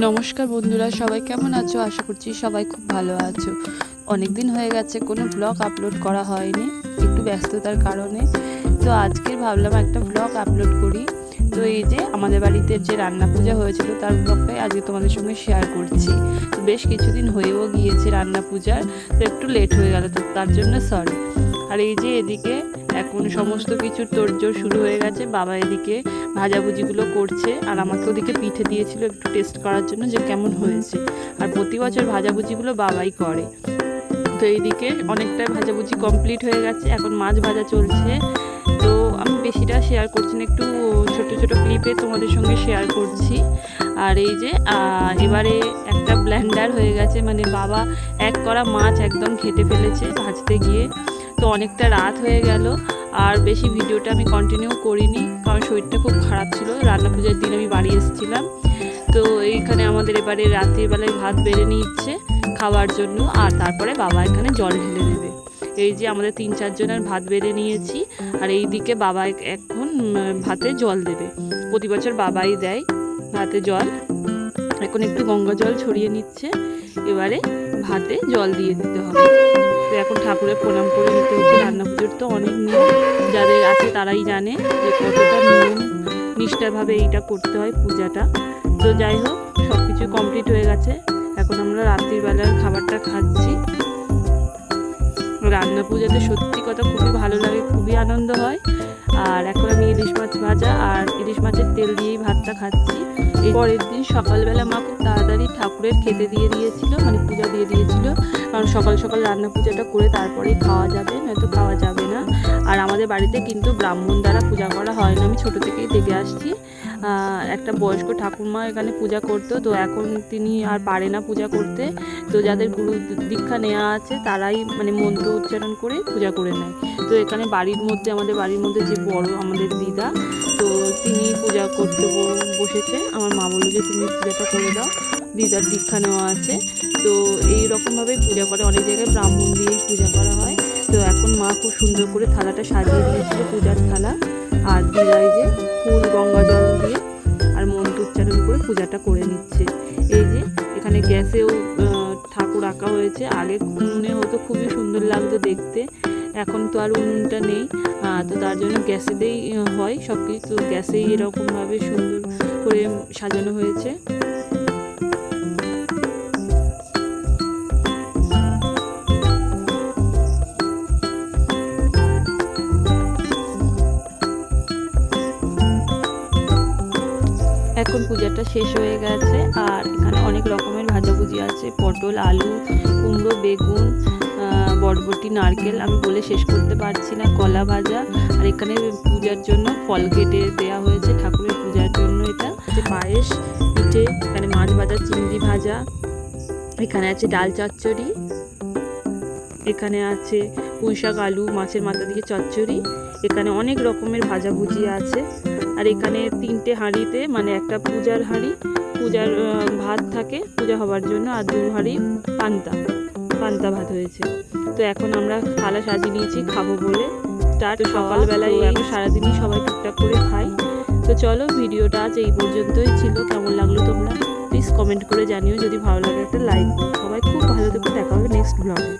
নমস্কার বন্ধুরা, সবাই কেমন আছো? আশা করছি সবাই খুব ভালো আছো। অনেক দিন হয়ে গেছে কোনো ব্লগ আপলোড করা হয়নি, একটু ব্যস্ততার কারণে। তো আজকে ভাবলাম একটা ব্লগ আপলোড করি। তো এই যে আমাদের বাড়িতে যে রান্না পূজা হয়েছিল তার ব্লগটাই আজকে তোমাদের সঙ্গে শেয়ার করছি। তো বেশ কিছুদিন হয়েও গিয়েছে রান্না পূজার, তো একটু লেট হয়ে গেল, তো তার জন্য সরি। আর এই যে এদিকে এখন সমস্ত কিছু তোড়জোড় শুরু হয়ে গেছে। বাবা এদিকে ভাজাভুজিগুলো করছে, আর আমাকে ওদিকে পিঠে দিয়েছিল একটু টেস্ট করার জন্য যে কেমন হয়েছে। আর প্রতি বছর ভাজাভুজিগুলো বাবাই করে। তো এইদিকে অনেকটা ভাজাভুজি কমপ্লিট হয়ে গেছে, এখন মাছ ভাজা চলছে। তো আমি বেশিটা শেয়ার করছি না, একটু ছোট ছোট ক্লিপে তোমাদের সঙ্গে শেয়ার করছি। আর এই যে এবারে একটা ব্লেন্ডার হয়ে গেছে, মানে বাবা এক করা মাছ একদম ঘেটে ফেলেছে ভাজতে গিয়ে। তো অনেকটা রাত হয়ে গেল, আর বেশি ভিডিওটা আমি কন্টিনিউ করিনি, কারণ শরীরটা খুব খারাপ ছিল। রান্না পূজার দিন আমি বাড়ি এসেছিলাম। তো এইখানে আমাদের এবারে রাতের বেলায় ভাত বেড়ে নিচ্ছে খাওয়ার জন্য, আর তারপরে বাবা এখানে জল ঢেলে দেবে। এই যে আমাদের 3-4 জনের ভাত বেড়ে নিয়েছি, আর এই দিকে বাবা এখন ভাতে জল দেবে। প্রতি বছর বাবাই দেয় ভাতে জল। এখন একটু গঙ্গা জল ছড়িয়ে নিচ্ছে, এবারে ভাতে জল দিয়ে দিতে হবে। তো এখন ঠাকুরের প্রণাম করে নিতে হচ্ছে। রান্না পুজোর তো অনেক নিয়ম, যাদের আছে তারাই জানে যে কতটা নিয়ম নিষ্ঠাভাবে এইটা করতে হয় পূজাটা। তো যাই হোক, সব কিছু কমপ্লিট হয়ে গেছে। এখন আমরা রাত্রির বেলার খাবারটা খাচ্ছি। রান্না পূজাতে সত্যি কথা খুবই ভালো লাগে, খুবই আনন্দ হয়। আর এখন আমি ইলিশ মাছ ভাজা আর ইলিশ মাছের তেল দিয়েই ভাতটা খাচ্ছি। এই পরের দিন সকালবেলা মা খুব তাড়াতাড়ি ঠাকুরের খেতে দিয়ে দিয়েছিল, মানে পূজা দিয়ে দিয়েছিল, কারণ সকাল সকাল রান্না পূজাটা করে তারপরেই খাওয়া যাবে, নয়তো খাওয়া যাবে না। আর আমাদের বাড়িতে কিন্তু ব্রাহ্মণ দ্বারা পূজা করা হয় না, আমি ছোটো থেকেই দেখে আসছি। একটা বয়স্ক ঠাকুরমা এখানে পূজা করতো, তো এখন তিনি আর পারে না পূজা করতে। তো যাদের গুরু দীক্ষা নেওয়া আছে তারাই মানে মন্ত্র উচ্চারণ করে পূজা করে নেয়। তো এখানে আমাদের বাড়ির মধ্যে যে বড় আমাদের দিদা, তো তিনি পূজা করতে বসেছে। আমার মা বললো যে তুমি পূজাটা করে দাও, দিদার দীক্ষা নেওয়া আছে। তো এই রকমভাবে পূজা করে, অনেক জায়গায় ব্রাহ্মণ দিয়েই পূজা করা হয়। তো এখন মা খুব সুন্দর করে থালাটা সাজিয়ে দিয়েছিল, পূজার থালা। আর দিদাই যে ফুল গঙ্গা জল দিয়ে আর মন্ত্র উচ্চারণ করে পূজাটা করে নিচ্ছে। এই যে এখানে গ্যাসেও ঠাকুর আঁকা হয়েছে। আগে উনুনে হতো, খুবই সুন্দর লাগতো দেখতে। এখন তো আর উনুনটা নেই, তো তার জন্য গ্যাসেতেই হয় সব কিছু। তো গ্যাসেই এরকমভাবে সুন্দর করে সাজানো হয়েছে। এখন পূজাটা শেষ হয়ে গেছে, আর এখানে অনেক রকমের ভাজাভুজি আছে, পটল, আলু, কুমড়ো, বেগুন, বরবটি, নারকেল, আমি বলে শেষ করতে পারছি না, কলা ভাজা। আর এখানে পূজার জন্য ফল কেটে দেওয়া হয়েছে ঠাকুরের পূজার জন্য। এটা আছে পায়েস, পিঠে, এখানে মাছ ভাজা, চিংড়ি ভাজা, এখানে আছে ডাল চচ্চড়ি, এখানে আছে পুঁইশাক, আলু, মাছের মাথা দিয়ে চচ্চড়ি, এখানে অনেক রকমের ভাজাভুজি আছে। আর এখানে 3টে হাঁড়িতে, মানে একটা পূজার হাঁড়ি, পূজার ভাত থাকে পূজা হওয়ার জন্য, আর 2 হাঁড়ি পান্তা ভাত হয়েছে। তো এখন আমরা থালা সাজিয়ে নিয়েছি খাবো বলে। স্টার্ট সকালবেলায়, এখন সারাদিনই সবাই টুকটাক করে খাই। তো চলো, ভিডিওটা আজ এই পর্যন্তই ছিল। কেমন লাগলো তোমরা প্লিজ কমেন্ট করে জানিও, যদি ভালো লাগে একটা লাইক। সবাই খুব ভালো থেকো, দেখা হবে নেক্সট ব্লগে।